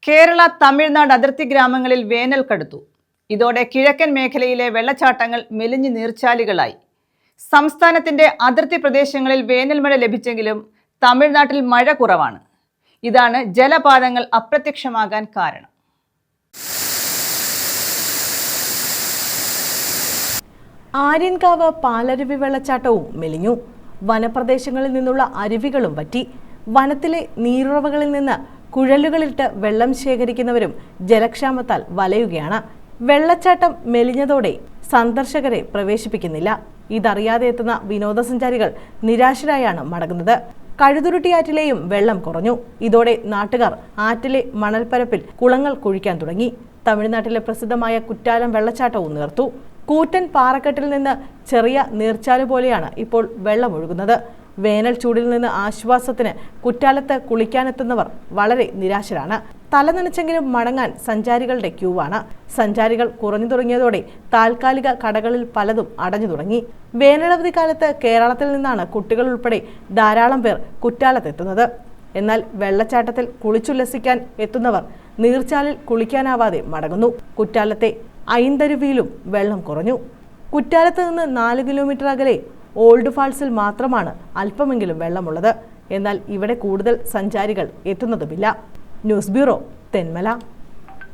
കേരള തമിഴ്നാട് അതിർത്തി ഗ്രാമങ്ങളിൽ വേനൽ കടുത്തു. ഇതോടെ കിഴക്കൻ മേഖലയിലെ വെള്ളച്ചാട്ടങ്ങൾ മെലിഞ്ഞു നീർച്ചാലുകളായി. സംസ്ഥാനത്തിന്റെ അതിർത്തി പ്രദേശങ്ങളിൽ വേനൽ മഴ ലഭിച്ചെങ്കിലും തമിഴ്നാട്ടിൽ മഴ കുറവാണ്. ഇതാണ് ജലപാതങ്ങൾ അപ്രത്യക്ഷമാകാൻ കാരണം. ആര്യൻകാവ് പാലരുവി വെള്ളച്ചാട്ടവും മെലിഞ്ഞു. വനപ്രദേശങ്ങളിൽ നിന്നുള്ള അരുവികളും വറ്റി. വനത്തിലെ നീരുറവകളിൽ നിന്ന് കുഴലുകളിട്ട് വെള്ളം ശേഖരിക്കുന്നവരും ജലക്ഷാമത്താൽ വലയുകയാണ്. വെള്ളച്ചാട്ടം മെലിഞ്ഞതോടെ സന്ദർശകരെ പ്രവേശിപ്പിക്കുന്നില്ല. ഇതറിയാതെ എത്തുന്ന വിനോദസഞ്ചാരികൾ നിരാശരായാണ് മടങ്ങുന്നത്. കഴുതുരുട്ടി ആറ്റിലെയും വെള്ളം കുറഞ്ഞു. ഇതോടെ നാട്ടുകാർ ആറ്റിലെ മണൽപ്പരപ്പിൽ കുളങ്ങൾ കുഴിക്കാൻ തുടങ്ങി. തമിഴ്നാട്ടിലെ പ്രസിദ്ധമായ കുറ്റാലം വെള്ളച്ചാട്ടവും നീർത്തു. കൂറ്റൻ പാറക്കെട്ടിൽ നിന്ന് ചെറിയ നീർച്ചാല് പോലെയാണ് ഇപ്പോൾ വെള്ളമൊഴുകുന്നത്. വേനൽ ചൂടിൽ നിന്ന് ആശ്വാസത്തിന് കുറ്റാലത്ത് കുളിക്കാനെത്തുന്നവർ വളരെ നിരാശരാണ്. തല നനച്ചെങ്കിലും മടങ്ങാൻ സഞ്ചാരികളുടെ ക്യൂവാണ്. സഞ്ചാരികൾ കുറഞ്ഞു തുടങ്ങിയതോടെ താൽക്കാലിക കടകളിൽ പലതും അടഞ്ഞു തുടങ്ങി. വേനലവധി കാലത്ത് കേരളത്തിൽ നിന്നാണ് കുട്ടികൾ ഉൾപ്പെടെ ധാരാളം പേർ കുറ്റാലത്തെത്തുന്നത്. എന്നാൽ വെള്ളച്ചാട്ടത്തിൽ കുളിച്ചുല്ലസിക്കാൻ എത്തുന്നവർ നീർച്ചാലിൽ കുളിക്കാനാവാതെ മടങ്ങുന്നു. കുറ്റാലത്തെ ഐന്തരുവിയിലും വെള്ളം കുറഞ്ഞു. കുറ്റാലത്ത് നിന്ന് 4 കിലോമീറ്റർ അകലെ ഓൾഡ് ഫാൾസിൽ മാത്രമാണ് അല്പമെങ്കിലും വെള്ളമുള്ളത്. എന്നാൽ ഇവിടെ കൂടുതൽ സഞ്ചാരികൾ എത്തുന്നതുമില്ല. News bureau, Thenmala.